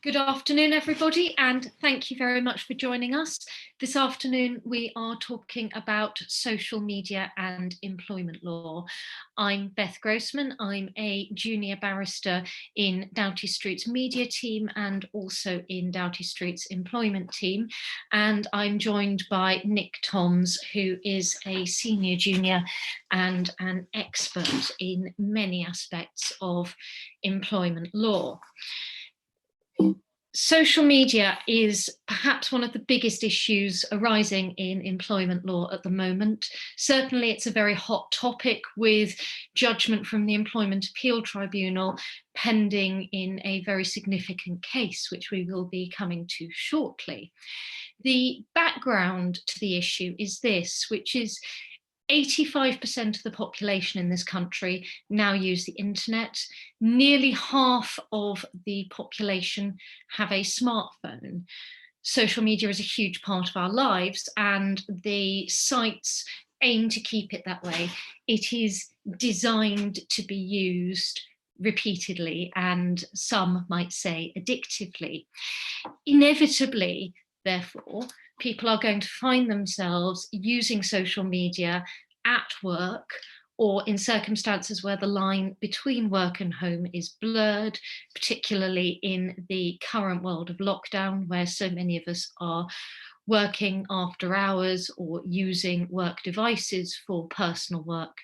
Good afternoon, everybody, and thank you very much for joining us. This afternoon, we are talking about social media and employment law. I'm Beth Grossman. I'm a junior barrister in Doughty Street's media team and also in Doughty Street's employment team. And I'm joined by Nick Toms, who is a senior junior and an expert in many aspects of employment law. Social media is perhaps one of the biggest issues arising in employment law at the moment. Certainly it's a very hot topic, with judgment from the Employment Appeal Tribunal pending in a very significant case, which we will be coming to shortly. The background to the issue is this, which is 85% of the population in this country now use the internet. Nearly half of the population have a smartphone. Social media is a huge part of our lives, and the sites aim to keep it that way. It is designed to be used repeatedly, and some might say addictively. Inevitably, therefore, people are going to find themselves using social media at work, or in circumstances where the line between work and home is blurred, particularly in the current world of lockdown, where so many of us are working after hours or using work devices for personal work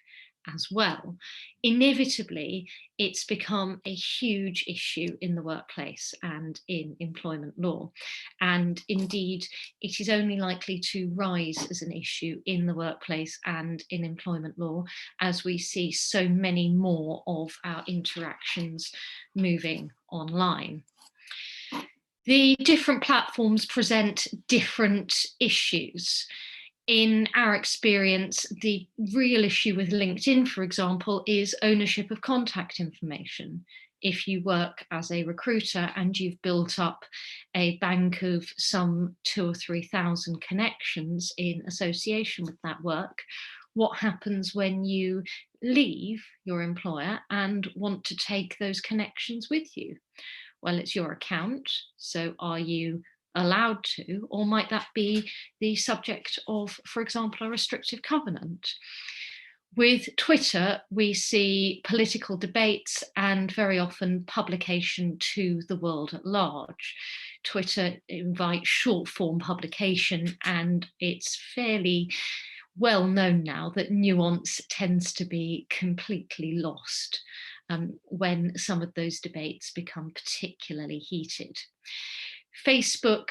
as well. Inevitably, it's become a huge issue in the workplace and in employment law. And indeed, it is only likely to rise as an issue in the workplace and in employment law as we see so many more of our interactions moving online. The different platforms present different issues. In our experience, the real issue with LinkedIn, for example, is ownership of contact information. If you work as a recruiter and you've built up a bank of some 2,000 or 3,000 connections in association with that work, what happens when you leave your employer and want to take those connections with you? Well, it's your account, so are you allowed to, or might that be the subject of, for example, a restrictive covenant? With Twitter, we see political debates and very often publication to the world at large. Twitter invites short form publication, and it's fairly well known now that nuance tends to be completely lost when some of those debates become particularly heated. Facebook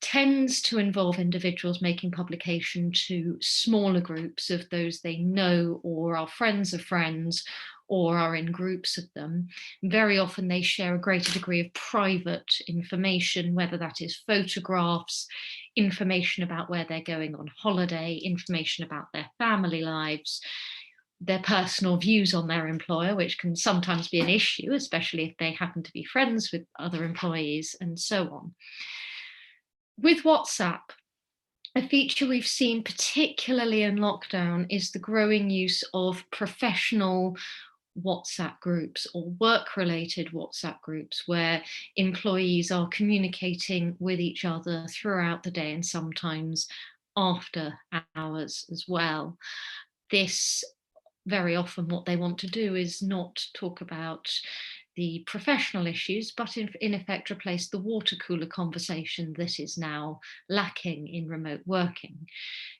tends to involve individuals making publication to smaller groups of those they know or are friends of friends or are in groups of them. Very often they share a greater degree of private information, whether that is photographs, information about where they're going on holiday, information about their family lives, their personal views on their employer, which can sometimes be an issue, especially if they happen to be friends with other employees, and so on. With WhatsApp, a feature we've seen particularly in lockdown is the growing use of professional WhatsApp groups or work-related WhatsApp groups, where employees are communicating with each other throughout the day and sometimes after hours as well. This very often what they want to do is not talk about the professional issues, but in effect replace the water cooler conversation that is now lacking in remote working.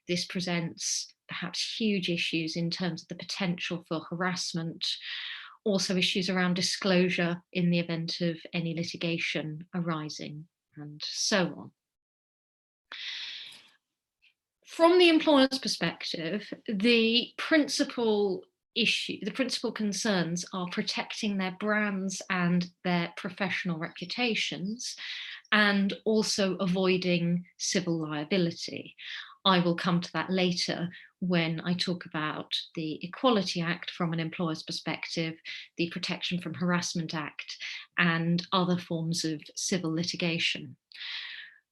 This presents perhaps huge issues in terms of the potential for harassment, also issues around disclosure in the event of any litigation arising, and so on. From the employer's perspective, the principal concerns are protecting their brands and their professional reputations, and also avoiding civil liability. I will come to that later when I talk about the Equality Act from an employer's perspective, the Protection from Harassment Act, and other forms of civil litigation.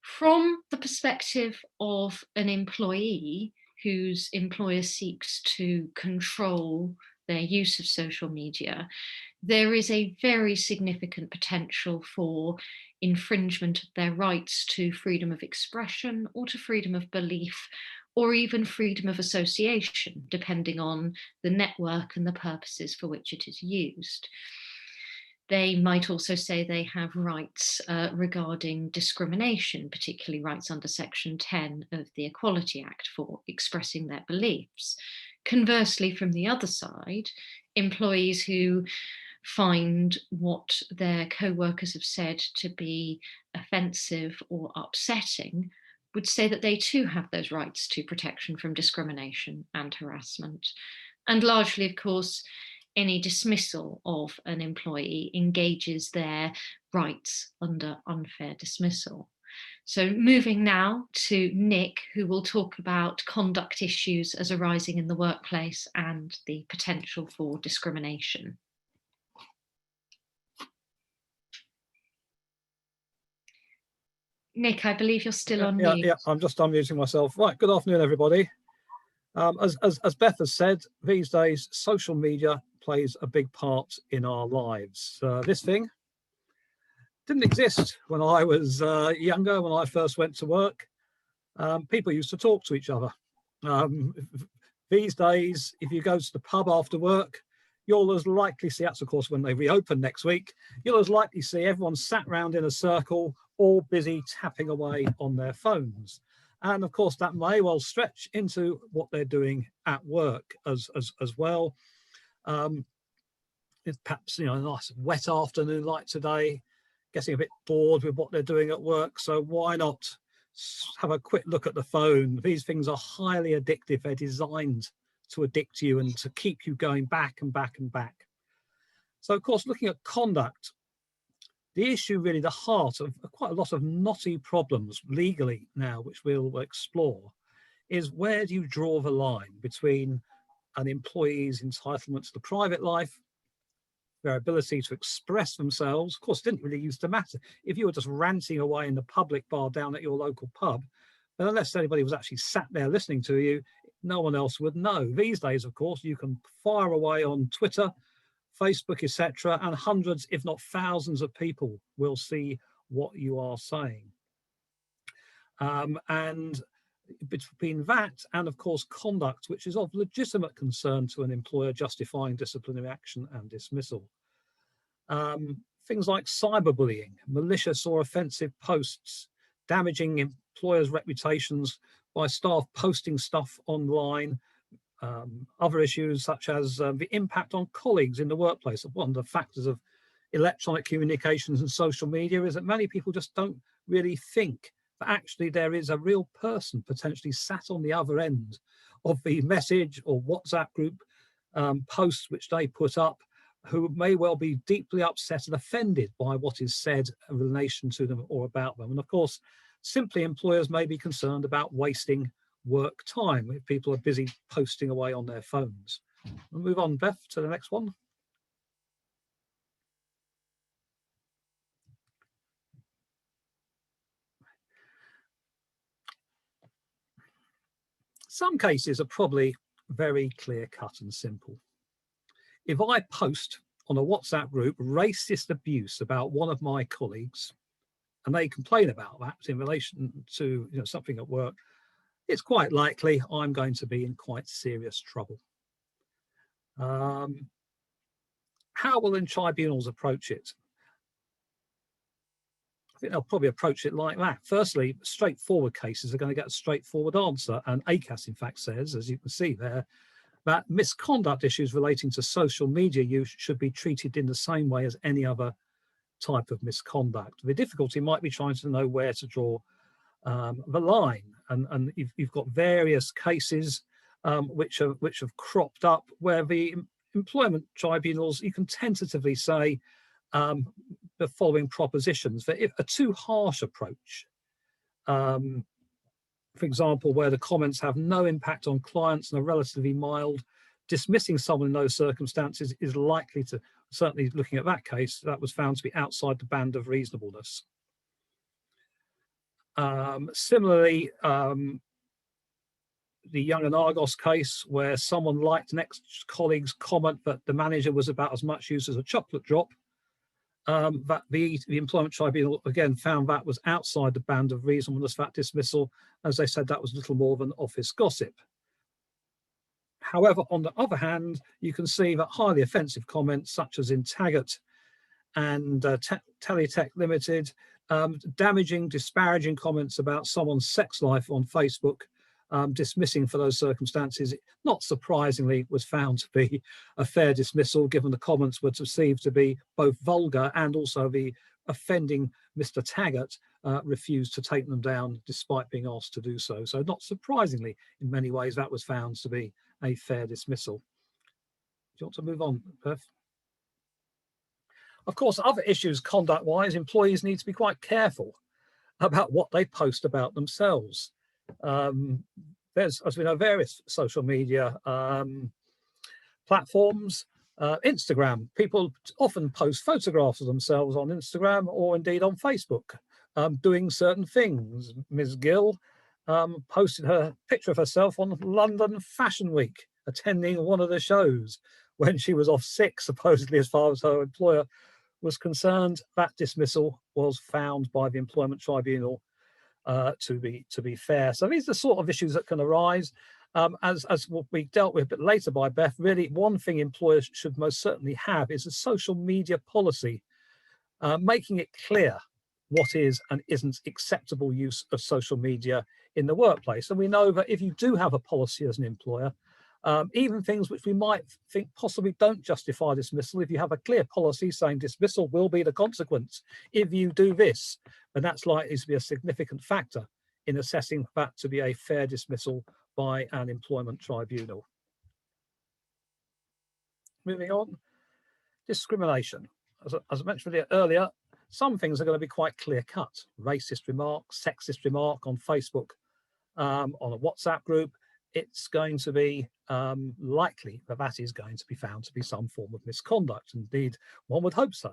From the perspective of an employee whose employer seeks to control their use of social media, there is a very significant potential for infringement of their rights to freedom of expression or to freedom of belief, or even freedom of association, depending on the network and the purposes for which it is used. They might also say they have rights regarding discrimination, particularly rights under Section 10 of the Equality Act for expressing their beliefs. Conversely, from the other side, employees who find what their co-workers have said to be offensive or upsetting would say that they too have those rights to protection from discrimination and harassment. And largely, of course, any dismissal of an employee engages their rights under unfair dismissal. So moving now to Nick, who will talk about conduct issues as arising in the workplace and the potential for discrimination. Nick, I believe you're still on mute. Yeah, I'm just unmuting myself. Right, good afternoon, everybody. As Beth has said, these days, social media plays a big part in our lives. This thing didn't exist when I was younger, when I first went to work. People used to talk to each other. These days, if you go to the pub after work, you'll as likely see, that's of course when they reopen next week, you'll as likely see everyone sat round in a circle, all busy tapping away on their phones. And of course, that may well stretch into what they're doing at work as well. It's perhaps, a nice wet afternoon like today, getting a bit bored with what they're doing at work. So why not have a quick look at the phone? These things are highly addictive. They're designed to addict you and to keep you going back and back and back. So of course, looking at conduct, the issue really, the heart of quite a lot of knotty problems legally now, which we'll explore, is where do you draw the line between an employee's entitlement to the private life, their ability to express themselves. Of course, it didn't really used to matter. If you were just ranting away in the public bar down at your local pub, then unless anybody was actually sat there listening to you, no one else would know. These days, of course, you can fire away on Twitter, Facebook, etc., and hundreds, if not thousands of people will see what you are saying. And between that and, of course, conduct, which is of legitimate concern to an employer, justifying disciplinary action and dismissal. Things like cyberbullying, malicious or offensive posts, damaging employers' reputations by staff posting stuff online, other issues such as the impact on colleagues in the workplace. One of the factors of electronic communications and social media is that many people just don't really think that actually there is a real person potentially sat on the other end of the message or WhatsApp group posts which they put up, who may well be deeply upset and offended by what is said in relation to them or about them. And of course, simply employers may be concerned about wasting work time if people are busy posting away on their phones. We'll move on, Beth, to the next one. Some cases are probably very clear cut and simple. If I post on a WhatsApp group racist abuse about one of my colleagues, and they complain about that in relation to something at work, it's quite likely I'm going to be in quite serious trouble. How will then tribunals approach it? I think they'll probably approach it like that. Firstly, straightforward cases are going to get a straightforward answer. And ACAS, in fact, says, as you can see there, that misconduct issues relating to social media use should be treated in the same way as any other type of misconduct. The difficulty might be trying to know where to draw the line. And you've got various cases which have cropped up where the employment tribunals, you can tentatively say, the following propositions: that if a too harsh approach, for example, where the comments have no impact on clients and are relatively mild, dismissing someone in those circumstances is likely to, certainly looking at that case, that was found to be outside the band of reasonableness. Similarly, the Young and Argos case, where someone liked an ex-colleague's comment that the manager was about as much use as a chocolate drop, that the Employment Tribunal again found that was outside the band of reasonableness, that dismissal. As they said, that was little more than office gossip. However, on the other hand, you can see that highly offensive comments such as in Taggart and Teletech Limited, damaging, disparaging comments about someone's sex life on Facebook, dismissing for those circumstances, not surprisingly, was found to be a fair dismissal, given the comments were perceived to be both vulgar and also the offending Mr. Taggart refused to take them down despite being asked to do so. So not surprisingly, in many ways, that was found to be a fair dismissal. Do you want to move on, Beth? Of course, other issues conduct-wise, employees need to be quite careful about what they post about themselves. There's, as we know, various social media platforms. Instagram, people often post photographs of themselves on Instagram or indeed on Facebook, doing certain things. Ms. Gill posted her picture of herself on London Fashion Week, attending one of the shows when she was off sick, supposedly, as far as her employer was concerned. That dismissal was found by the Employment Tribunal to be fair. So these are the sort of issues that can arise. As will be dealt with a bit later by Beth, really one thing employers should most certainly have is a social media policy, making it clear what is and isn't acceptable use of social media in the workplace. And we know that if you do have a policy as an employer, even things which we might think possibly don't justify dismissal, if you have a clear policy saying dismissal will be the consequence if you do this, then that's likely to be a significant factor in assessing that to be a fair dismissal by an employment tribunal. Moving on, discrimination. As I mentioned earlier, some things are going to be quite clear-cut. Racist remark, sexist remark on Facebook, on a WhatsApp group, it's going to be likely that that is going to be found to be some form of misconduct. Indeed, one would hope so.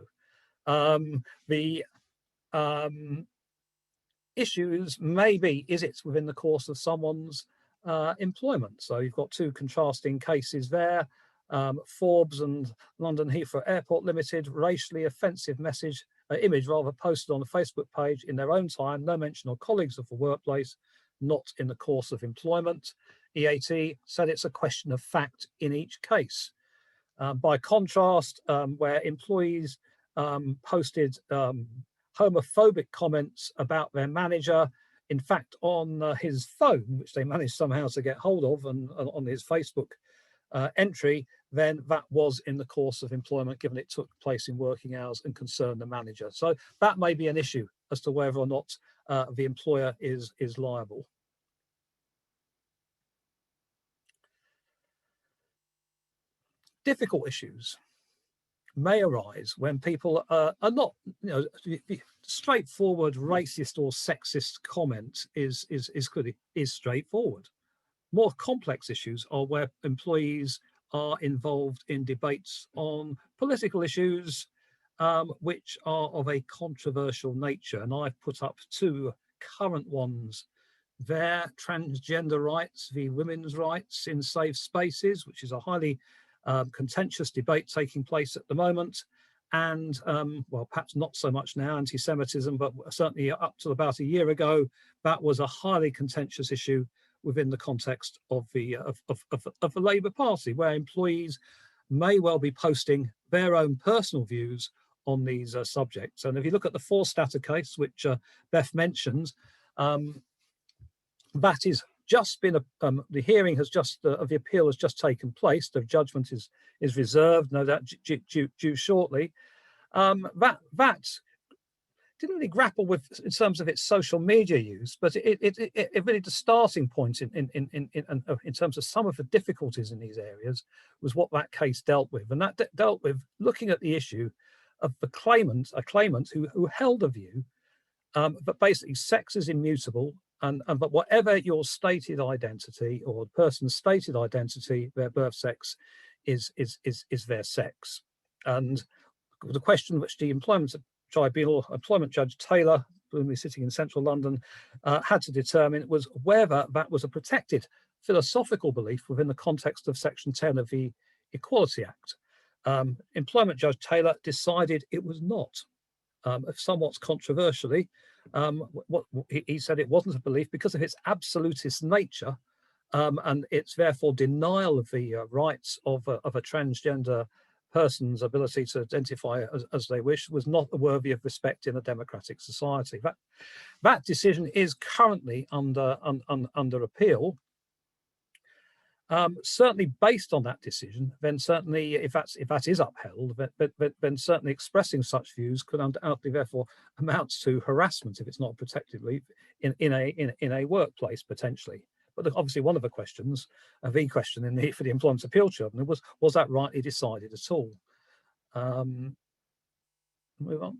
The issues may be, is it within the course of someone's employment? So you've got two contrasting cases there. Forbes and London Heathrow Airport Limited, racially offensive image posted on the Facebook page in their own time, no mention of colleagues of the workplace, not in the course of employment. EAT said it's a question of fact in each case. By contrast, where employees posted homophobic comments about their manager, in fact, on his phone, which they managed somehow to get hold of, and on his Facebook entry, then that was in the course of employment, given it took place in working hours and concerned the manager. So that may be an issue as to whether or not the employer is liable. Difficult issues may arise when people are not, straightforward racist or sexist comment is straightforward. More complex issues are where employees are involved in debates on political issues, which are of a controversial nature. And I've put up two current ones there: transgender rights v. women's rights in safe spaces, which is a highly contentious debate taking place at the moment, and well, perhaps not so much now, anti-Semitism, but certainly up to about a year ago, that was a highly contentious issue within the context of the Labour Party, where employees may well be posting their own personal views on these subjects. And if you look at the Forstater case, which Beth mentions, that is just been the hearing has just of the appeal has just taken place. The judgment is reserved, no doubt due shortly. That didn't really grapple with in terms of its social media use, but it really the starting point in terms of some of the difficulties in these areas was what that case dealt with, and that dealt with looking at the issue of a claimant who held a view that basically sex is immutable. And but whatever your stated identity or the person's stated identity, their birth sex is their sex. And the question which the Employment Tribunal, Employment Judge Taylor, who was sitting in central London, had to determine was whether that was a protected philosophical belief within the context of Section 10 of the Equality Act. Employment Judge Taylor decided it was not. Somewhat controversially, he said it wasn't a belief because of its absolutist nature, and its therefore denial of the rights of a transgender person's ability to identify as they wish was not worthy of respect in a democratic society. That decision is currently under appeal. Certainly based on that decision, then certainly if that is upheld, then certainly expressing such views could undoubtedly therefore amount to harassment if it's not protected in a workplace potentially. But obviously one of the questions, the question for the Employment Appeal Tribunal was that rightly decided at all? Move on,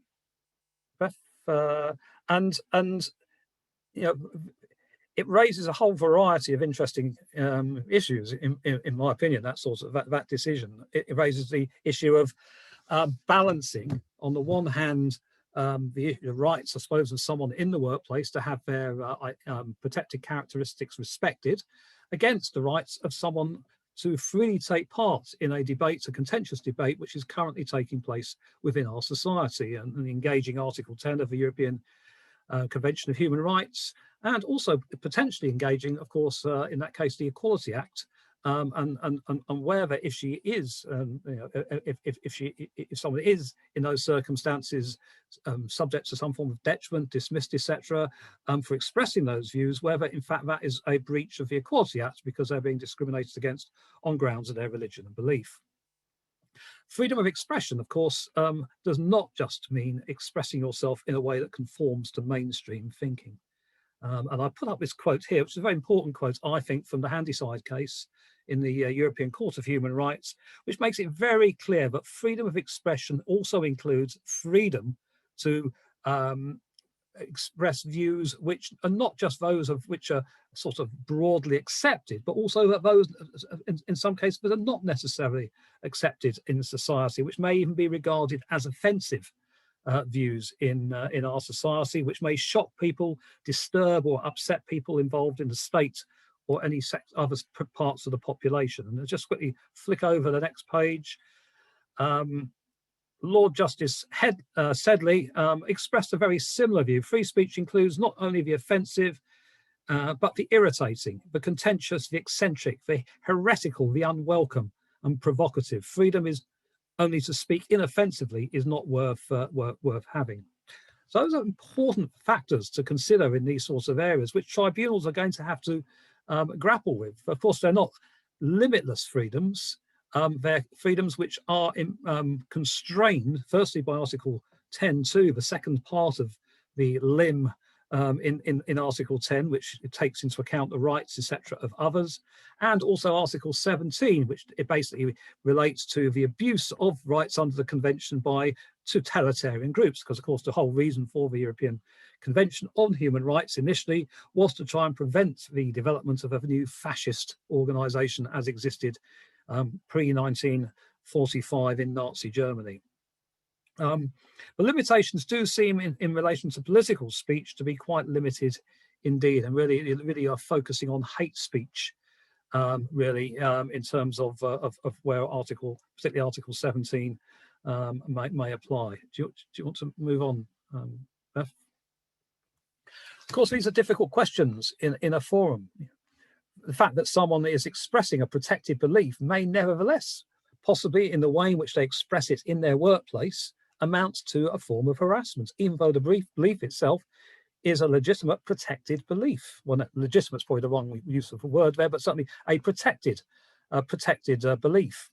Beth, and you know, it raises a whole variety of interesting issues, in my opinion. That sort of that decision. It raises the issue of balancing, on the one hand, the rights, I suppose, of someone in the workplace to have their protected characteristics respected, against the rights of someone to freely take part in a debate, a contentious debate, which is currently taking place within our society, and engaging Article 10 of the European Convention of Human Rights, and also potentially engaging, of course, in that case, the Equality Act, and whether if she is, if someone is in those circumstances subject to some form of detriment, dismissed, etc., for expressing those views, whether in fact that is a breach of the Equality Act because they're being discriminated against on grounds of their religion and belief. Freedom of expression, of course, does not just mean expressing yourself in a way that conforms to mainstream thinking. And I put up this quote here, which is a very important quote, I think, from the Handyside case in the European Court of Human Rights, which makes it very clear that freedom of expression also includes freedom to express views which are not just those of which are sort of broadly accepted, but also that those, in some cases, that are not necessarily accepted in society, which may even be regarded as offensive views in our society, which may shock people, disturb or upset people involved in the state or any other parts of the population. And I'll just quickly flick over the next page. Lord Justice Sedley expressed a very similar view. Free speech includes not only the offensive, but the irritating, the contentious, the eccentric, the heretical, the unwelcome and provocative. Freedom is only to speak inoffensively is not worth having. So those are important factors to consider in these sorts of areas, which tribunals are going to have to grapple with. Of course, they're not limitless freedoms. They're freedoms which are constrained, firstly, by Article 10.2, the second part of the limb in Article 10, which it takes into account the rights, etc., of others, and also Article 17, which it basically relates to the abuse of rights under the Convention by totalitarian groups, because, of course, the whole reason for the European Convention on Human Rights initially was to try and prevent the development of a new fascist organisation as existed pre-1945 in Nazi Germany. The limitations do seem in relation to political speech to be quite limited indeed, and really are focusing on hate speech, in terms of where particularly Article 17 may apply. Do you want to move on, Beth? Of course, these are difficult questions in a forum. The fact that someone is expressing a protected belief may nevertheless, possibly in the way in which they express it in their workplace, amounts to a form of harassment, even though the belief itself is a legitimate protected belief. Well, legitimate is probably the wrong use of the word there, but certainly a protected belief.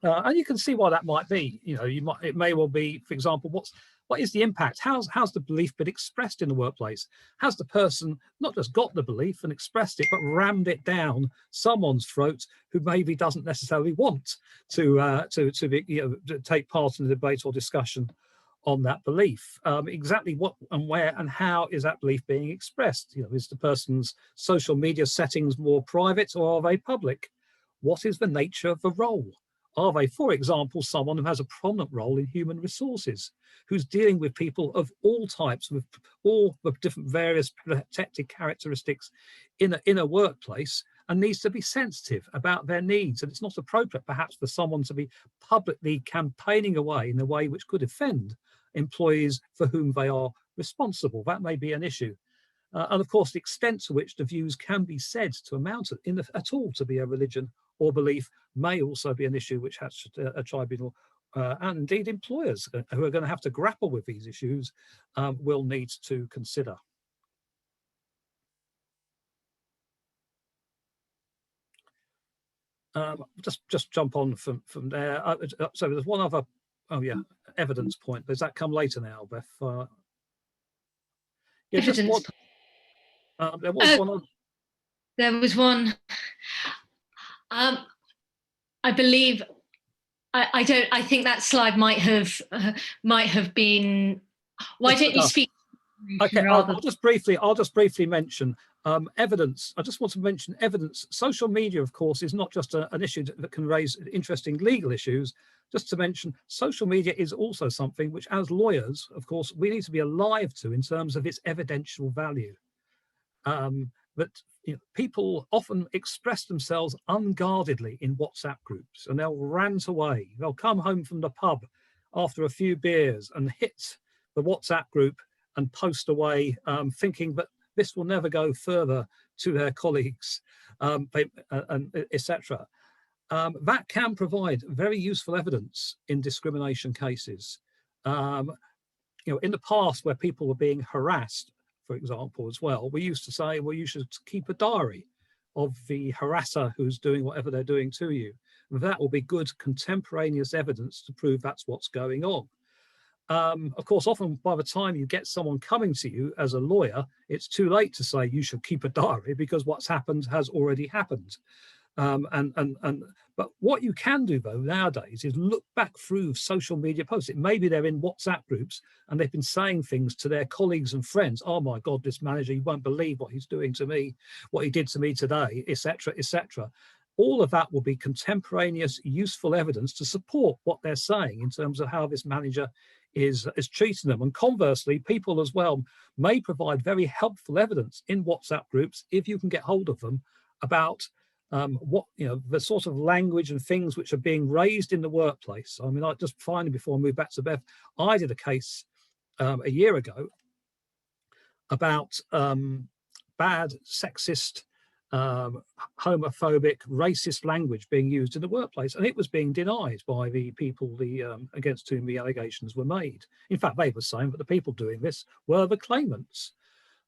And you can see why that might be. It may well be, for example, what is the impact? How's the belief been expressed in the workplace? Has the person not just got the belief and expressed it, but rammed it down someone's throat who maybe doesn't necessarily want to take part in the debate or discussion on that belief? Exactly what and where and how is that belief being expressed? Is the person's social media settings more private or are they public? What is the nature of the role? Are they, for example, someone who has a prominent role in human resources, who's dealing with people of all types, with all the different various protected characteristics in a workplace, and needs to be sensitive about their needs. And it's not appropriate perhaps for someone to be publicly campaigning away in a way which could offend employees for whom they are responsible. That may be an issue. And of course, the extent to which the views can be said to amount at all to be a religion or belief may also be an issue which has a tribunal and indeed employers who are going to have to grapple with these issues will need to consider. Just jump on from there. So there's one other, oh yeah, evidence point. Does that come later now, Beth? Yeah, just Evidence. there was one other. There was one. I believe. I don't. I think that slide might have been. Why don't you speak? Okay, I'll just briefly mention evidence. I just want to mention evidence. Social media, of course, is not just an issue that can raise interesting legal issues. Just to mention, social media is also something which, as lawyers, of course, we need to be alive to in terms of its evidential value. That people often express themselves unguardedly in WhatsApp groups, and they'll rant away. They'll come home from the pub after a few beers and hit the WhatsApp group and post away, thinking that this will never go further to their colleagues, etc. That can provide very useful evidence in discrimination cases. In the past, where people were being harassed, for example, as well, we used to say, well, you should keep a diary of the harasser who's doing whatever they're doing to you. That will be good contemporaneous evidence to prove that's what's going on. Of course, often by the time you get someone coming to you as a lawyer, it's too late to say you should keep a diary because what's happened has already happened. But what you can do though nowadays is look back through social media posts. Maybe they're in WhatsApp groups and they've been saying things to their colleagues and friends. Oh my God, this manager, you won't believe what he's doing to me, what he did to me today, etc., etc. All of that will be contemporaneous, useful evidence to support what they're saying in terms of how this manager is treating them. And conversely, people as well may provide very helpful evidence in WhatsApp groups if you can get hold of them about the sort of language and things which are being raised in the workplace. I mean, I just finally, before I move back to Bev, I did a case a year ago about bad, sexist, homophobic, racist language being used in the workplace, and it was being denied by the people against whom the allegations were made. In fact, they were saying that the people doing this were the claimants.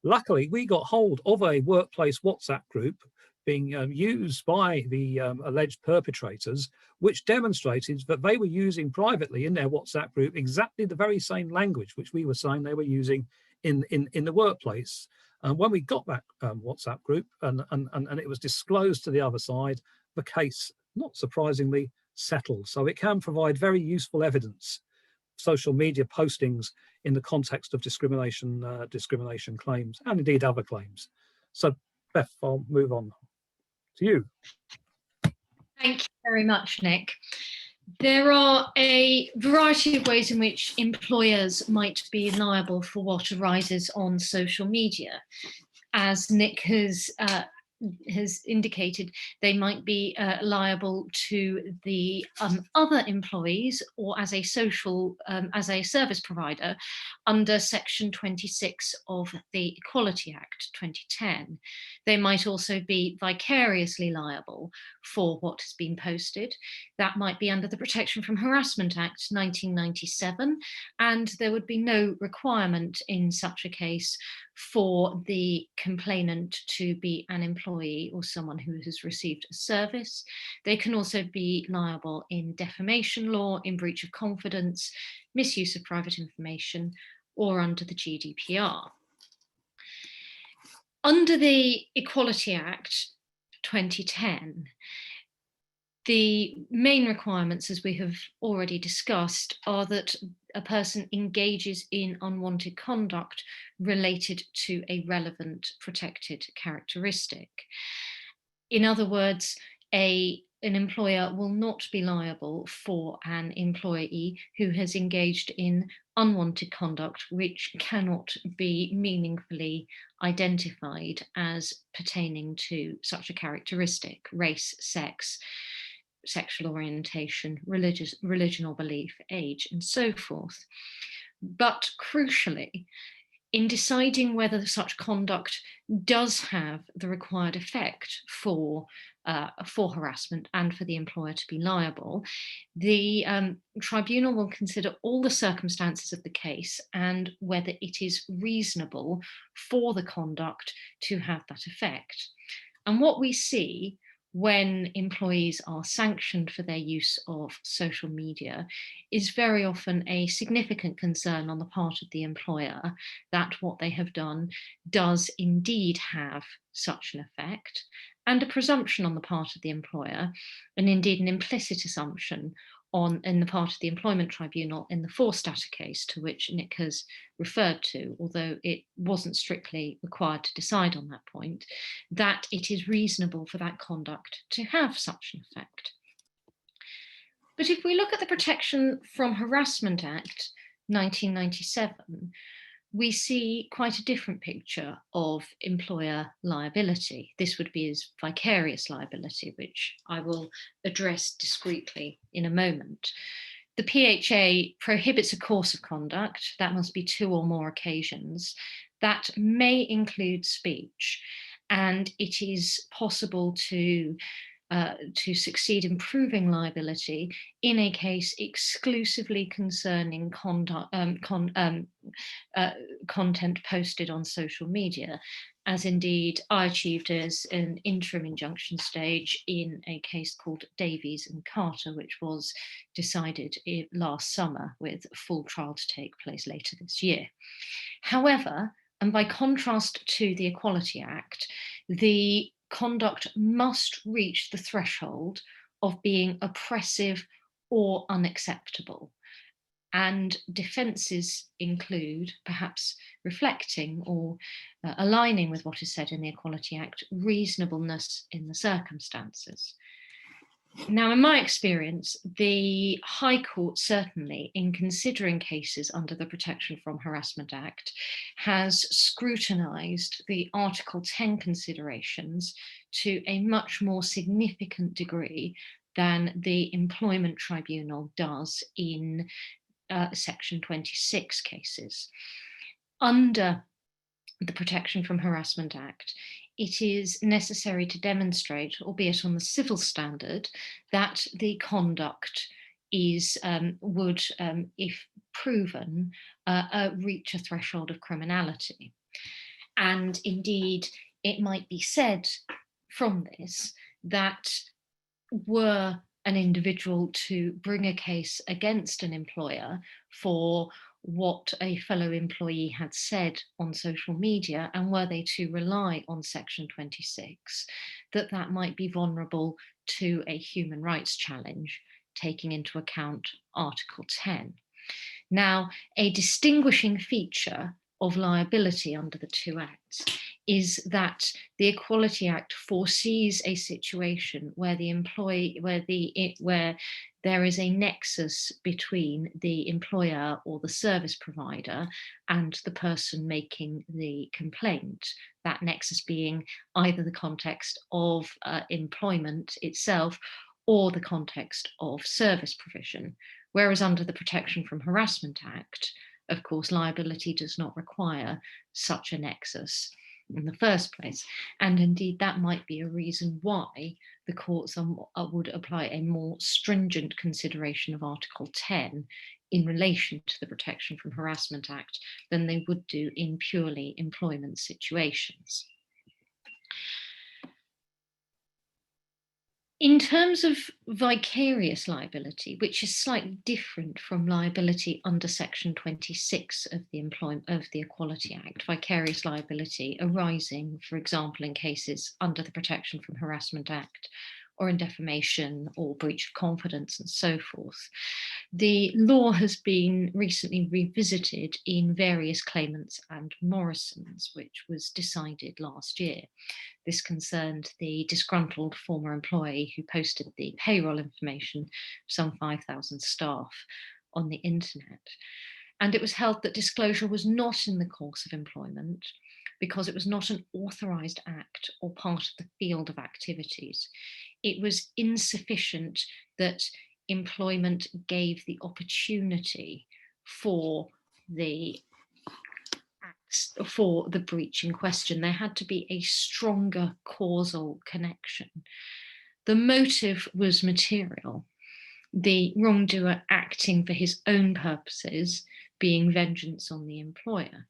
Luckily, we got hold of a workplace WhatsApp group being used by the alleged perpetrators, which demonstrated that they were using privately in their WhatsApp group exactly the very same language which we were saying they were using in the workplace. And when we got that WhatsApp group and it was disclosed to the other side, the case, not surprisingly, settled. So it can provide very useful evidence, social media postings in the context of discrimination claims and indeed other claims. So Beth, I'll move on to you. Thank you very much, Nick. There are a variety of ways in which employers might be liable for what arises on social media. As Nick has indicated, they might be liable to the other employees or as a service provider under Section 26 of the Equality Act 2010. They might also be vicariously liable for what has been posted. That might be under the Protection from Harassment Act 1997, and there would be no requirement in such a case for the complainant to be an employee or someone who has received a service. They can also be liable in defamation law, in breach of confidence, misuse of private information, or under the GDPR. Under the Equality Act 2010, the main requirements, as we have already discussed, are that a person engages in unwanted conduct related to a relevant protected characteristic. In other words, a an employer will not be liable for an employee who has engaged in unwanted conduct which cannot be meaningfully identified as pertaining to such a characteristic: race, sex, sexual orientation, religion or belief, age, and so forth. But crucially, in deciding whether such conduct does have the required effect for harassment and for the employer to be liable, the tribunal will consider all the circumstances of the case and whether it is reasonable for the conduct to have that effect. And what we see when employees are sanctioned for their use of social media is very often a significant concern on the part of the employer that what they have done does indeed have such an effect, and a presumption on the part of the employer, and indeed an implicit assumption in the part of the employment tribunal in the forced data case to which Nick has referred to, although it wasn't strictly required to decide on that point, that it is reasonable for that conduct to have such an effect. But if we look at the Protection from Harassment Act 1997, we see quite a different picture of employer liability. This would be as vicarious liability, which I will address discreetly in a moment. The PHA prohibits a course of conduct, that must be 2 or more occasions, that may include speech, and it is possible to succeed in proving liability in a case exclusively concerning content posted on social media, as indeed I achieved as an interim injunction stage in a case called Davies and Carter, which was decided last summer with a full trial to take place later this year. However, and by contrast to the Equality Act, the conduct must reach the threshold of being oppressive or unacceptable. And defences include perhaps reflecting or aligning with what is said in the Equality Act, reasonableness in the circumstances. Now, in my experience, the High Court certainly, in considering cases under the Protection from Harassment Act, has scrutinised the Article 10 considerations to a much more significant degree than the Employment Tribunal does in Section 26 cases. Under the Protection from Harassment Act, it is necessary to demonstrate, albeit on the civil standard, that the conduct is would, if proven, reach a threshold of criminality. And indeed, it might be said from this that were an individual to bring a case against an employer for what a fellow employee had said on social media, and were they to rely on Section 26, that might be vulnerable to a human rights challenge, taking into account Article 10. Now, a distinguishing feature of liability under the two acts is that the Equality Act foresees a situation where where there is a nexus between the employer or the service provider and the person making the complaint, that nexus being either the context of employment itself or the context of service provision. Whereas under the Protection from Harassment Act, of course, liability does not require such a nexus in the first place. And indeed, that might be a reason why the courts would apply a more stringent consideration of Article 10 in relation to the Protection from Harassment Act than they would do in purely employment situations. In terms of vicarious liability, which is slightly different from liability under Section 26 of the Equality Act, vicarious liability arising, for example, in cases under the Protection from Harassment Act or in defamation or breach of confidence and so forth. The law has been recently revisited in various claimants and Morrisons, which was decided last year. This concerned the disgruntled former employee who posted the payroll information of some 5,000 staff on the internet. And it was held that disclosure was not in the course of employment because it was not an authorised act or part of the field of activities. It was insufficient that employment gave the opportunity for the breach in question. There had to be a stronger causal connection. The motive was material, the wrongdoer acting for his own purposes, being vengeance on the employer.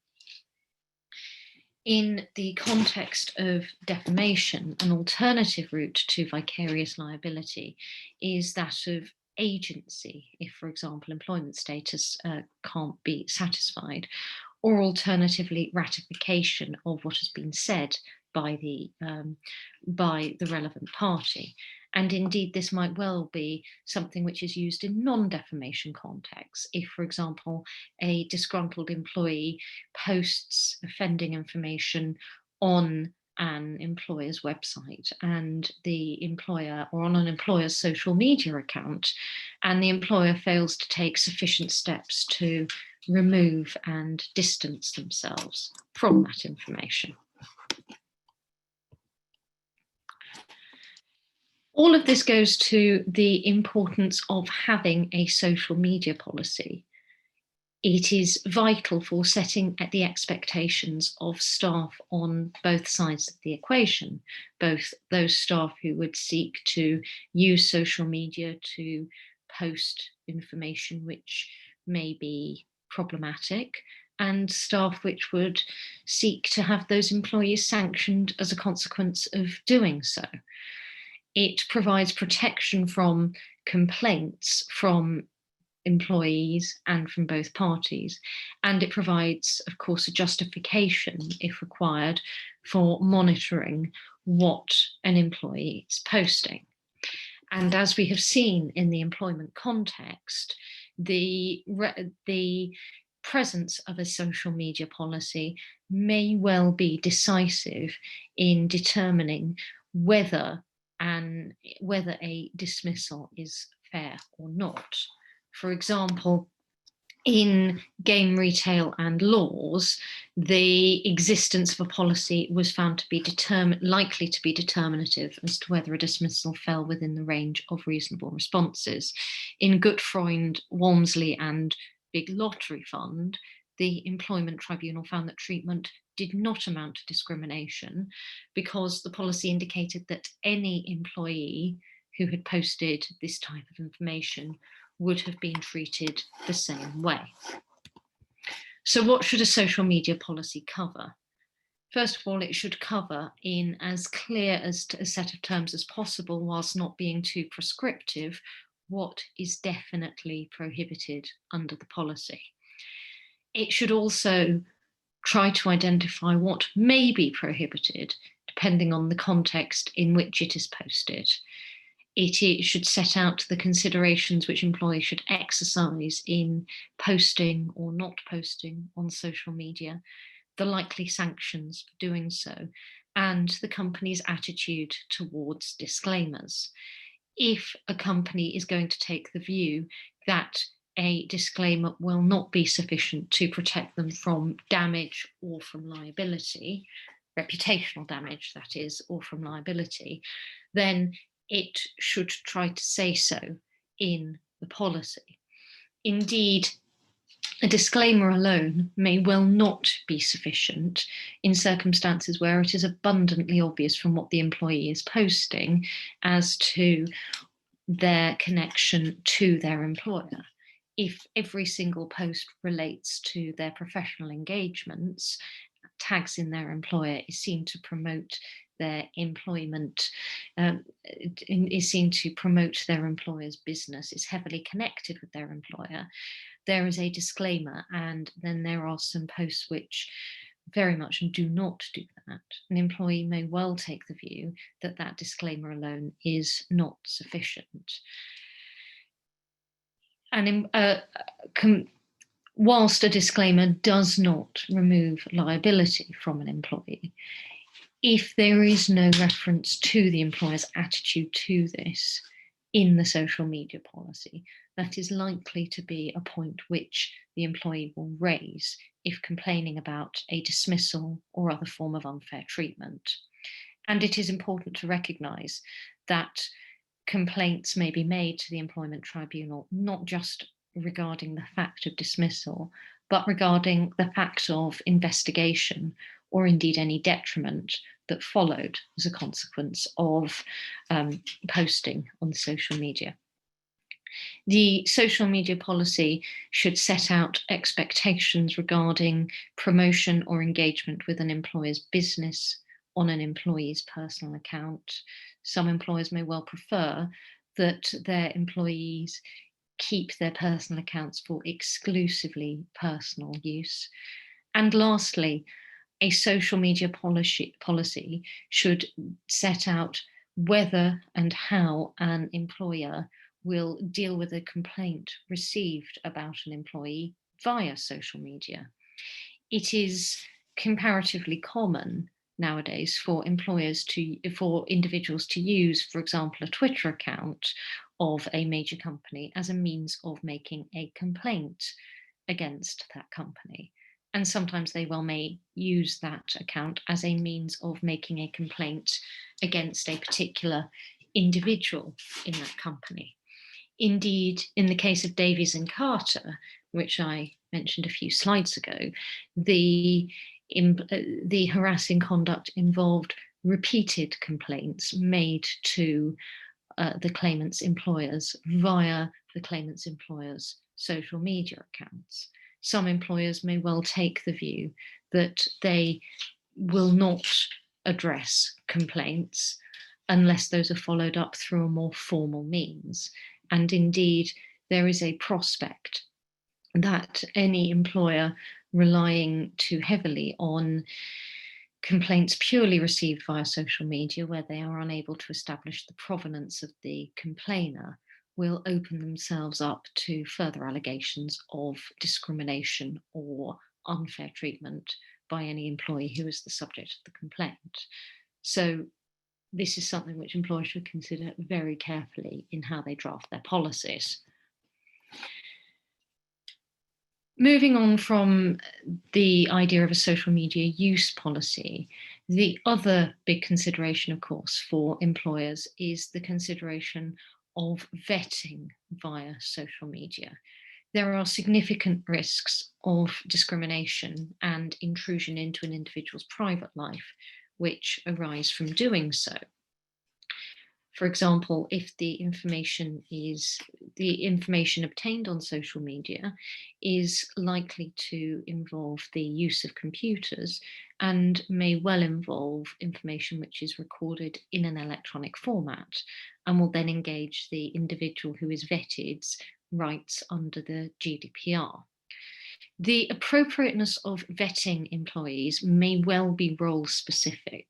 In the context of defamation, an alternative route to vicarious liability is that of agency, if, for example, employment status can't be satisfied, or alternatively ratification of what has been said by the relevant party. And indeed, this might well be something which is used in non-defamation contexts. If, for example, a disgruntled employee posts offending information on an employer's website and the employer, or on an employer's social media account, and the employer fails to take sufficient steps to remove and distance themselves from that information. All of this goes to the importance of having a social media policy. It is vital for setting at the expectations of staff on both sides of the equation, both those staff who would seek to use social media to post information which may be problematic, and staff which would seek to have those employees sanctioned as a consequence of doing so. It provides protection from complaints from employees and from both parties. And it provides, of course, a justification, if required, for monitoring what an employee is posting. And as we have seen in the employment context, the presence of a social media policy may well be decisive in determining whether a dismissal is fair or not. For example, in game retail and laws, the existence of a policy was found to be likely to be determinative as to whether a dismissal fell within the range of reasonable responses. In Gutfreund, Walmsley and Big Lottery Fund, the Employment Tribunal found that treatment did not amount to discrimination because the policy indicated that any employee who had posted this type of information would have been treated the same way. So what should a social media policy cover? First of all, it should cover in as clear a set of terms as possible, whilst not being too prescriptive, what is definitely prohibited under the policy. It should also try to identify what may be prohibited, depending on the context in which it is posted. It should set out the considerations which employees should exercise in posting or not posting on social media, the likely sanctions for doing so, and the company's attitude towards disclaimers. If a company is going to take the view that a disclaimer will not be sufficient to protect them from damage or from liability, reputational damage that is, or from liability, then it should try to say so in the policy. Indeed, a disclaimer alone may well not be sufficient in circumstances where it is abundantly obvious from what the employee is posting as to their connection to their employer. If every single post relates to their professional engagements, tags in their employer, is seen to promote their employment, is seen to promote their employer's business, is heavily connected with their employer, there is a disclaimer, and then there are some posts which very much do not do that, an employee may well take the view that that disclaimer alone is not sufficient. And whilst a disclaimer does not remove liability from an employee, if there is no reference to the employer's attitude to this in the social media policy, that is likely to be a point which the employee will raise if complaining about a dismissal or other form of unfair treatment. And it is important to recognise that complaints may be made to the Employment Tribunal, not just regarding the fact of dismissal, but regarding the fact of investigation or indeed any detriment that followed as a consequence of posting on social media. The social media policy should set out expectations regarding promotion or engagement with an employer's business on an employee's personal account. Some employers may well prefer that their employees keep their personal accounts for exclusively personal use. And lastly, a social media policy should set out whether and how an employer will deal with a complaint received about an employee via social media. It is comparatively common nowadays for individuals to use, for example, a Twitter account of a major company as a means of making a complaint against that company. And sometimes they may use that account as a means of making a complaint against a particular individual in that company. Indeed, in the case of Davies and Carter, which I mentioned a few slides ago, the harassing conduct involved repeated complaints made to the claimant's employers via the claimant's employers' social media accounts. Some employers may well take the view that they will not address complaints unless those are followed up through a more formal means. And indeed, there is a prospect that any employer relying too heavily on complaints purely received via social media, where they are unable to establish the provenance of the complainer, will open themselves up to further allegations of discrimination or unfair treatment by any employee who is the subject of the complaint. So this is something which employers should consider very carefully in how they draft their policies. Moving on from the idea of a social media use policy, the other big consideration, of course, for employers is the consideration of vetting via social media. There are significant risks of discrimination and intrusion into an individual's private life which arise from doing so. For example, if the information obtained on social media is likely to involve the use of computers and may well involve information which is recorded in an electronic format and will then engage the individual who is vetted's rights under the GDPR. The appropriateness of vetting employees may well be role specific.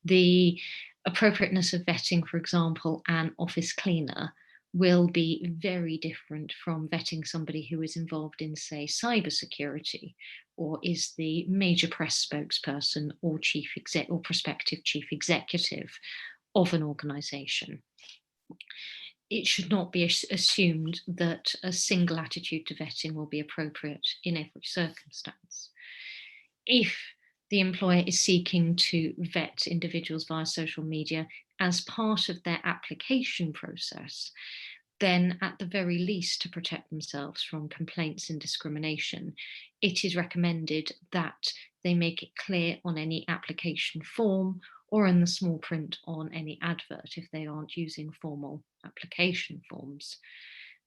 The appropriateness of vetting, for example, an office cleaner will be very different from vetting somebody who is involved in, say, cybersecurity, or is the major press spokesperson or prospective chief executive of an organisation. It should not be assumed that a single attitude to vetting will be appropriate in every circumstance. If the employer is seeking to vet individuals via social media as part of their application process, then at the very least, to protect themselves from complaints and discrimination, it is recommended that they make it clear on any application form or in the small print on any advert if they aren't using formal application forms.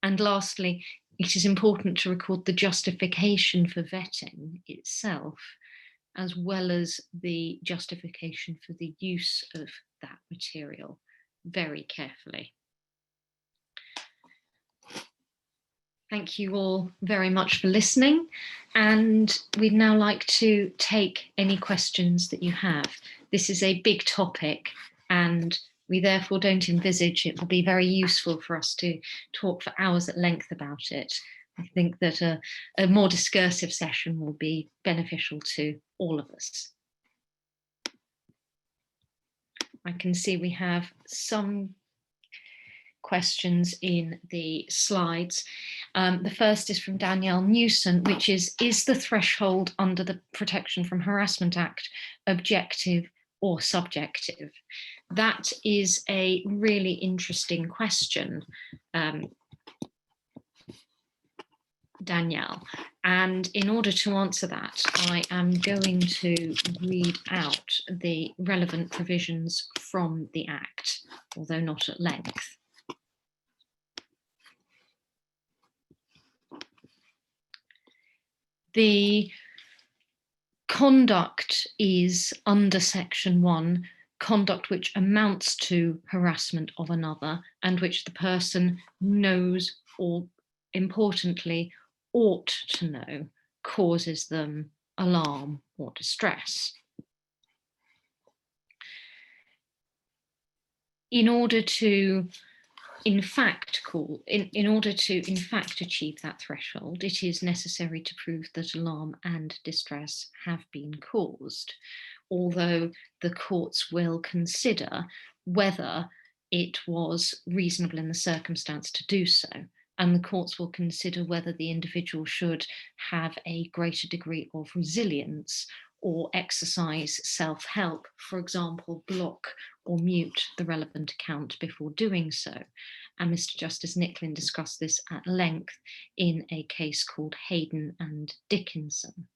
And lastly, it is important to record the justification for vetting itself, as well as the justification for the use of that material very carefully. Thank you all very much for listening. And we'd now like to take any questions that you have. This is a big topic, and we therefore don't envisage it will be very useful for us to talk for hours at length about it. I think that a more discursive session will be beneficial to all of us. I can see we have some questions in the slides. The first is from Danielle Newson, which is the threshold under the Protection from Harassment Act objective or subjective? That is a really interesting question, Danielle. And in order to answer that, I am going to read out the relevant provisions from the Act, although not at length. The conduct is, under Section 1, conduct which amounts to harassment of another and which the person knows or, importantly, ought to know causes them alarm or distress. In order to in fact achieve that threshold, it is necessary to prove that alarm and distress have been caused, although the courts will consider whether it was reasonable in the circumstance to do so. And the courts will consider whether the individual should have a greater degree of resilience or exercise self-help, for example, block or mute the relevant account before doing so. And Mr. Justice Nicklin discussed this at length in a case called Hayden and Dickinson.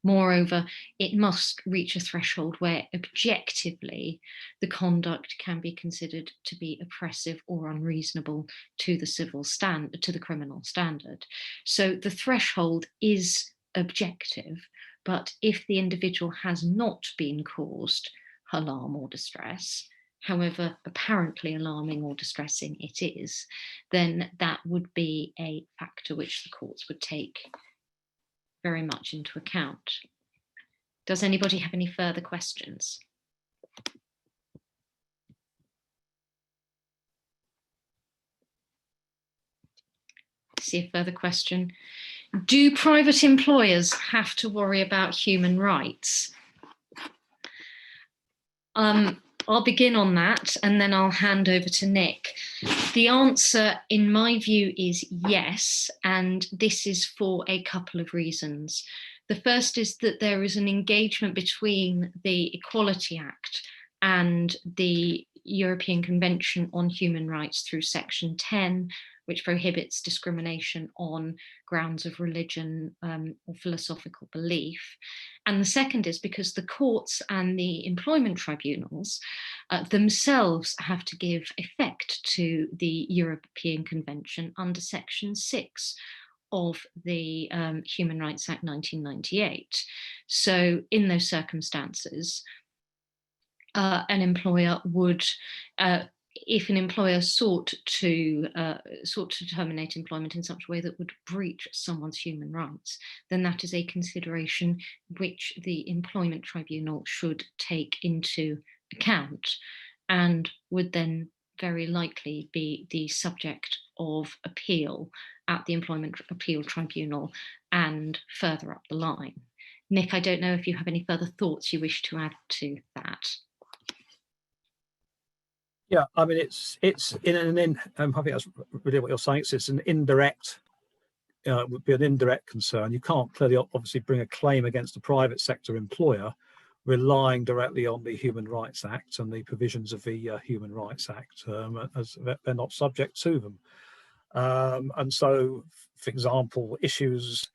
Moreover, it must reach a threshold where objectively the conduct can be considered to be oppressive or unreasonable to the criminal standard. So the threshold is objective, but if the individual has not been caused alarm or distress, however apparently alarming or distressing it is, then that would be a factor which the courts would take very much into account. Does anybody have any further questions? See a further question. Do private employers have to worry about human rights? I'll begin on that and then I'll hand over to Nick. The answer, in my view, is yes, and this is for a couple of reasons. The first is that there is an engagement between the Equality Act and the European Convention on Human Rights through Section 10, which prohibits discrimination on grounds of religion or philosophical belief. And the second is because the courts and the employment tribunals themselves have to give effect to the European Convention under Section 6 of the Human Rights Act 1998. So in those circumstances, an employer would, if an employer sought to terminate employment in such a way that would breach someone's human rights, then that is a consideration which the employment tribunal should take into account and would then very likely be the subject of appeal at the Employment Appeal Tribunal and further up the line. Nick, I don't know if you have any further thoughts you wish to add to that. Yeah, I mean, it's I think that's really what you're saying. It's an indirect, would be an indirect concern. You can't clearly obviously bring a claim against a private sector employer relying directly on the Human Rights Act and the provisions of the Human Rights Act, as they're not subject to them. And so, for example, issues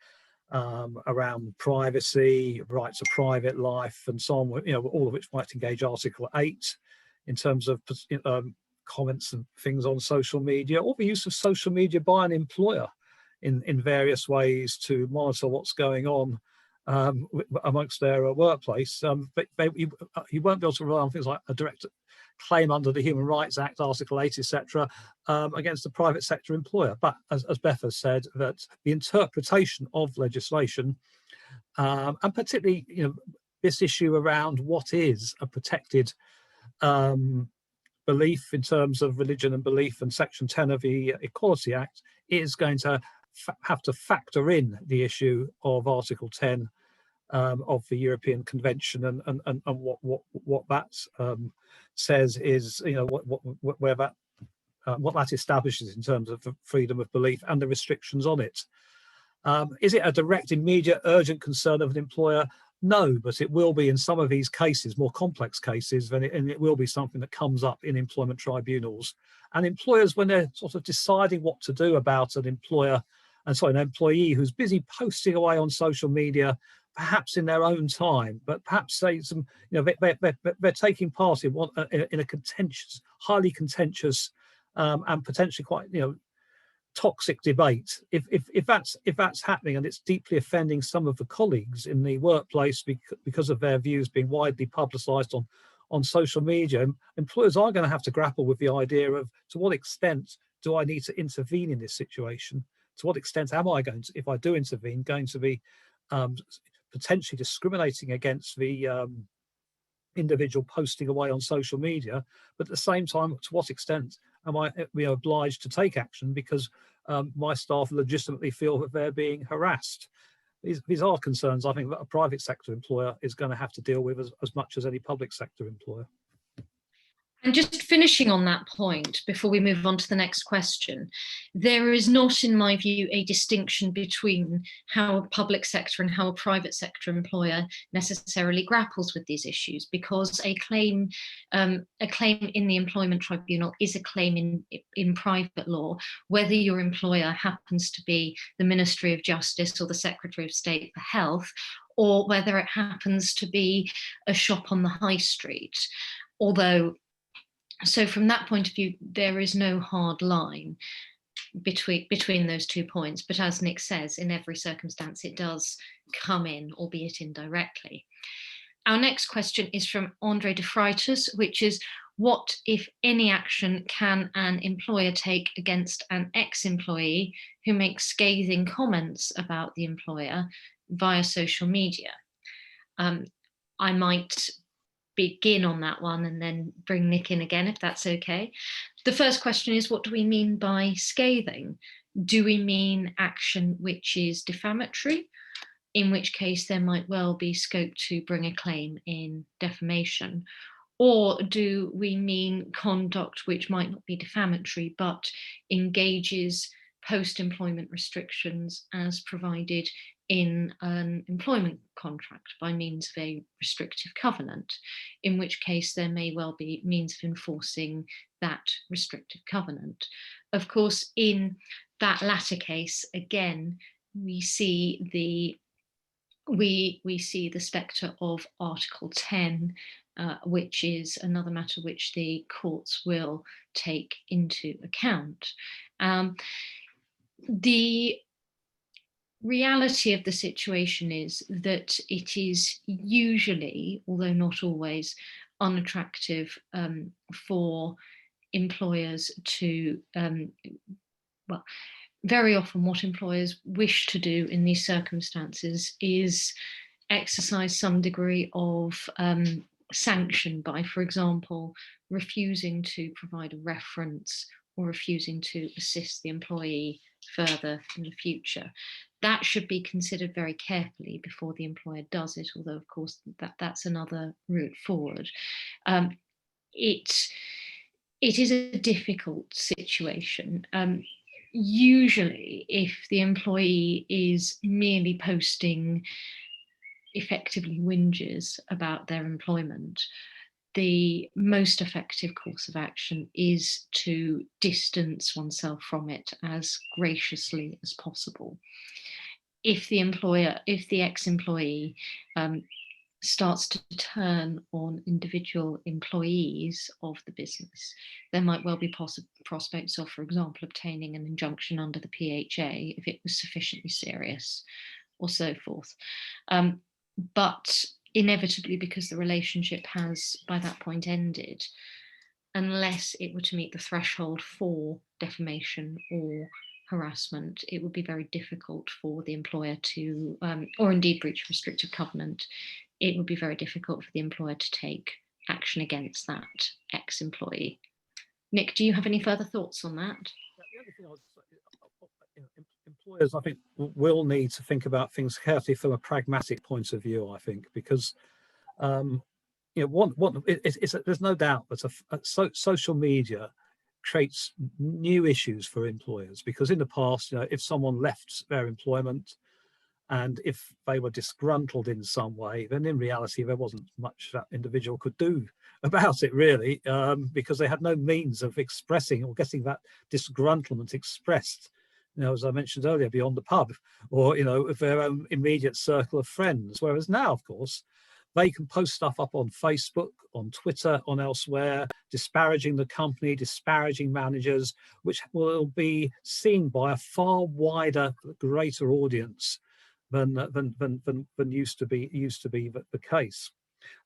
around privacy, rights of private life, and so on, all of which might engage Article 8 in terms of comments and things on social media, or the use of social media by an employer in various ways to monitor what's going on amongst their workplace. But you won't be able to rely on things like a direct claim under the Human Rights Act, Article 8, etc., against a private sector employer. But as Beth has said, that the interpretation of legislation and particularly, this issue around what is a protected belief in terms of religion and belief, and Section 10 of the Equality Act is going to have to factor in the issue of Article 10 of the European Convention, and what that says is, where that what that establishes in terms of freedom of belief and the restrictions on it. Is it a direct, immediate, urgent concern of an employer? No, but it will be in some of these cases, more complex cases, and it will be something that comes up in employment tribunals. And employers, when they're sort of deciding what to do about an employee who's busy posting away on social media, perhaps in their own time, but perhaps they're taking part in a contentious, highly contentious, and potentially quite toxic debate. If that's happening and it's deeply offending some of the colleagues in the workplace because of their views being widely publicised on social media, employers are going to have to grapple with the idea of, to what extent do I need to intervene in this situation? To what extent am I going to, if I do intervene, going to be potentially discriminating against the individual posting away on social media? But at the same time, to what extent am I obliged to take action because my staff legitimately feel that they're being harassed? These are concerns, I think, that a private sector employer is going to have to deal with as much as any public sector employer. And just finishing on that point before we move on to the next question, there is not, in my view, a distinction between how a public sector and how a private sector employer necessarily grapples with these issues, because a claim in the employment tribunal is a claim in private law, whether your employer happens to be the Ministry of Justice or the Secretary of State for Health, or whether it happens to be a shop on the high street. So from that point of view, there is no hard line between those 2 points. But as Nick says, in every circumstance, it does come in, albeit indirectly. Our next question is from Andre de Freitas, which is, what, if any, action can an employer take against an ex-employee who makes scathing comments about the employer via social media? I might begin on that one and then bring Nick in again, if that's okay. The first question is, what do we mean by scathing? Do we mean action which is defamatory, in which case there might well be scope to bring a claim in defamation? Or do we mean conduct which might not be defamatory but engages post-employment restrictions as provided in an employment contract by means of a restrictive covenant, in which case there may well be means of enforcing that restrictive covenant? Of course, in that latter case, again, we see the spectre of Article 10, which is another matter which the courts will take into account. The reality of the situation is that it is usually, although not always, unattractive for employers to, very often what employers wish to do in these circumstances is exercise some degree of sanction by, for example, refusing to provide a reference or refusing to assist the employee further in the future. That should be considered very carefully before the employer does it, although of course that's another route forward. It is a difficult situation. Usually, if the employee is merely posting effectively whinges about their employment, the most effective course of action is to distance oneself from it as graciously as possible. If the ex-employee starts to turn on individual employees of the business, there might well be prospects of, for example, obtaining an injunction under the PHA if it was sufficiently serious, or so forth. But inevitably, because the relationship has by that point ended, unless it were to meet the threshold for defamation or harassment, it would be very difficult for the employer to, or indeed breach of restrictive covenant, it would be very difficult for the employer to take action against that ex-employee. Nick, do you have any further thoughts on that? The only thing I would say, employers, I think, will need to think about things carefully from a pragmatic point of view, I think, because there's no doubt that social media creates new issues for employers, because in the past, if someone left their employment and if they were disgruntled in some way, then in reality there wasn't much that individual could do about it, really, because they had no means of expressing or getting that disgruntlement expressed, as I mentioned earlier, beyond the pub or with their own immediate circle of friends. Whereas now, of course, they can post stuff up on Facebook, on Twitter, on elsewhere, disparaging the company, disparaging managers, which will be seen by a far wider, greater audience than used to be the case.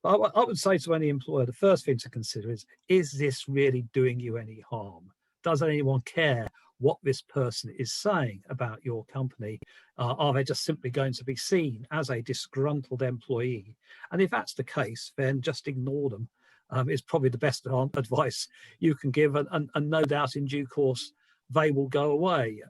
But I would say to any employer, the first thing to consider is this really doing you any harm? Does anyone care what this person is saying about your company? Are they just simply going to be seen as a disgruntled employee? And if that's the case, then just ignore them. Is probably the best advice you can give, and no doubt in due course they will go away.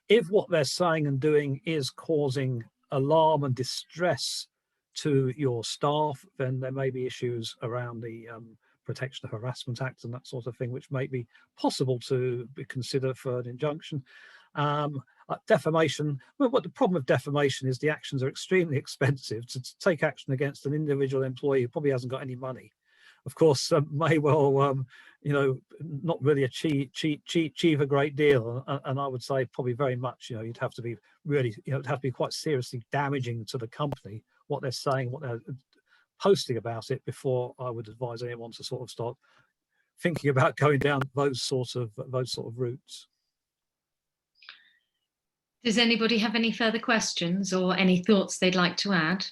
If what they're saying and doing is causing alarm and distress to your staff, then there may be issues around the Protection of Harassment Act and that sort of thing, which may be possible to consider for an injunction. Defamation, well, what the problem of defamation is, the actions are extremely expensive. To take action against an individual employee who probably hasn't got any money, of course, may well not really achieve a great deal. And I would say probably very much, you'd have to be really, it'd have to be quite seriously damaging to the company, what they're saying, what they're posting about it, before I would advise anyone to sort of start thinking about going down those sort of routes. Does anybody have any further questions or any thoughts they'd like to add?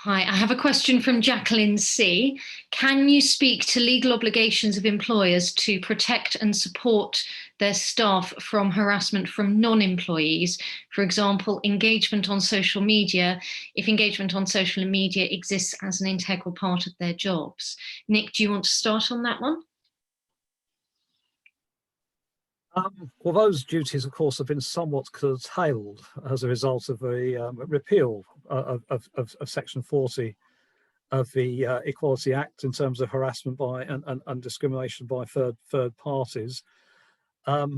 Hi, I have a question from Jacqueline C. Can you speak to legal obligations of employers to protect and support their staff from harassment from non-employees? For example, engagement on social media, if engagement on social media exists as an integral part of their jobs. Nick, do you want to start on that one? Well, those duties, of course, have been somewhat curtailed as a result of the repeal of Section 40 of the Equality Act in terms of harassment by and discrimination by third parties. I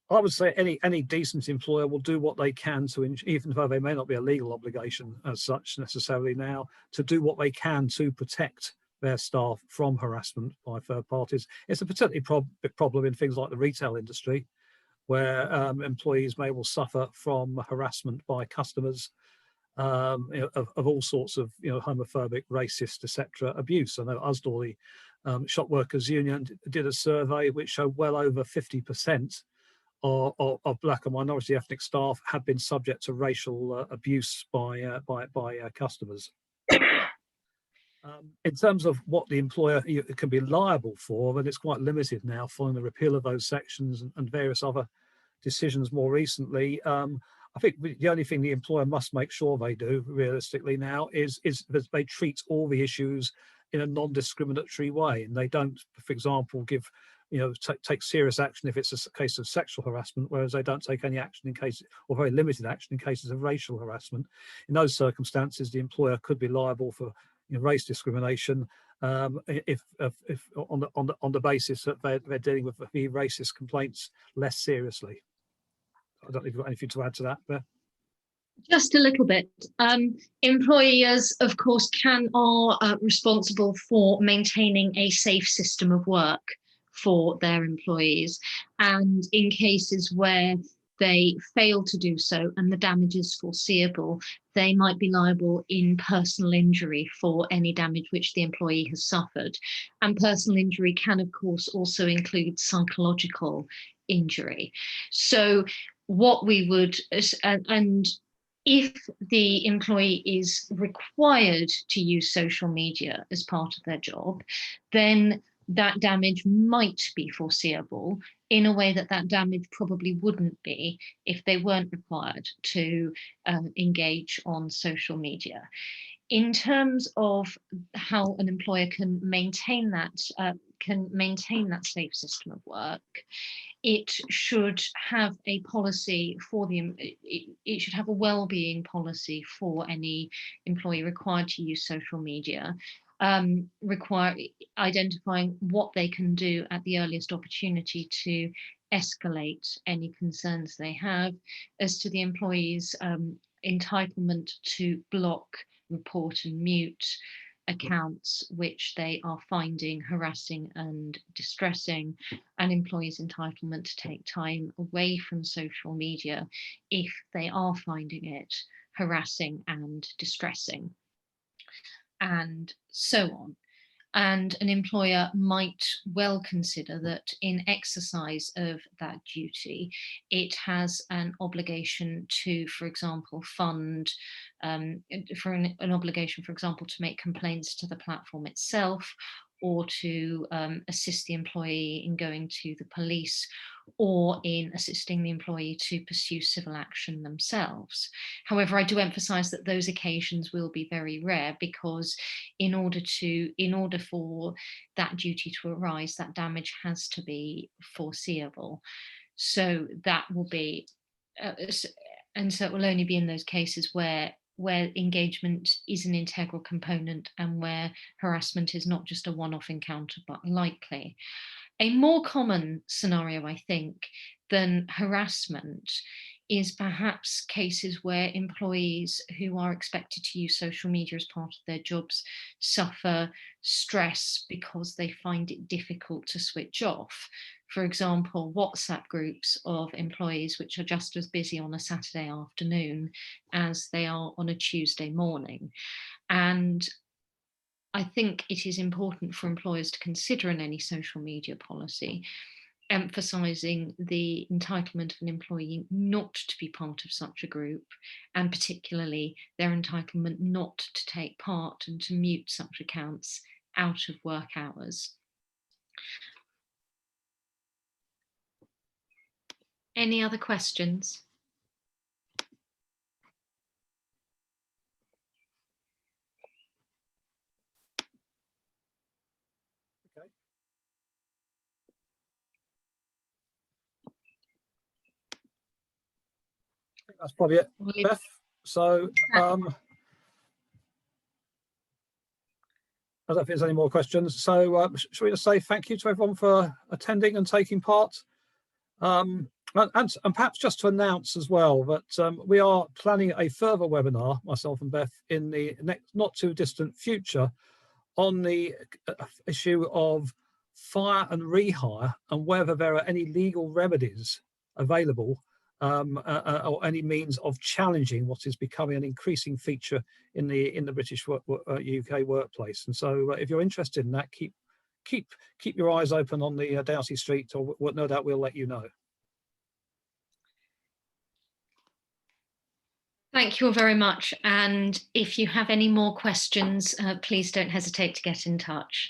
would say any decent employer will do what they can to, even though they may not be a legal obligation as such necessarily now, to do what they can to protect their staff from harassment by third parties. It's a particularly big problem in things like the retail industry, where employees may well suffer from harassment by customers of all sorts of homophobic, racist, etc. abuse. I know Usdaw, the Shop Workers Union, did a survey which showed well over 50% of black and minority ethnic staff had been subject to racial abuse by customers. In terms of what the employer can be liable for, then it's quite limited now following the repeal of those sections and various other decisions more recently. I think the only thing the employer must make sure they do realistically now is that they treat all the issues in a non-discriminatory way, and they don't, for example, give take serious action if it's a case of sexual harassment, whereas they don't take any action in cases, or very limited action in cases of racial harassment. In those circumstances, the employer could be liable for race discrimination if on the basis that they're dealing with the racist complaints less seriously. I don't know if you've got anything to add to that there. Just a little bit. Employers, of course, are responsible for maintaining a safe system of work for their employees, and in cases where they fail to do so and the damage is foreseeable, they might be liable in personal injury for any damage which the employee has suffered. And personal injury can, of course, also include psychological injury. So what we would, and If the employee is required to use social media as part of their job, then that damage might be foreseeable in a way that that damage probably wouldn't be if they weren't required to engage on social media. In terms of how an employer can maintain that safe system of work, it should have a policy for it should have a well-being policy for any employee required to use social media, identifying what they can do at the earliest opportunity to escalate any concerns they have as to the employee's entitlement to block, report and mute accounts which they are finding harassing and distressing, and employees' entitlement to take time away from social media if they are finding it harassing and distressing, and so on. And an employer might well consider that in exercise of that duty, it has an obligation to, for example, fund, for an obligation, for example, to make complaints to the platform itself, or to assist the employee in going to the police, or in assisting the employee to pursue civil action themselves. However, I do emphasize that those occasions will be very rare, because in order for that duty to arise, that damage has to be foreseeable. So that will be, and so it will only be in those cases where engagement is an integral component and where harassment is not just a one-off encounter but likely. A more common scenario, I think, than harassment is perhaps cases where employees who are expected to use social media as part of their jobs suffer stress because they find it difficult to switch off. For example, WhatsApp groups of employees which are just as busy on a Saturday afternoon as they are on a Tuesday morning. And I think it is important for employers to consider in any social media policy emphasising the entitlement of an employee not to be part of such a group, and particularly their entitlement not to take part and to mute such accounts out of work hours. Any other questions? That's probably it, Beth. So I don't think there's any more questions. So should we just say thank you to everyone for attending and taking part? And perhaps just to announce as well that we are planning a further webinar, myself and Beth, in the next not too distant future, on the issue of fire and rehire and whether there are any legal remedies available or any means of challenging what is becoming an increasing feature in the British UK workplace. And so if you're interested in that, keep your eyes open on the Doughty Street, or no doubt we'll let you know. Thank you all very much. And if you have any more questions, please don't hesitate to get in touch.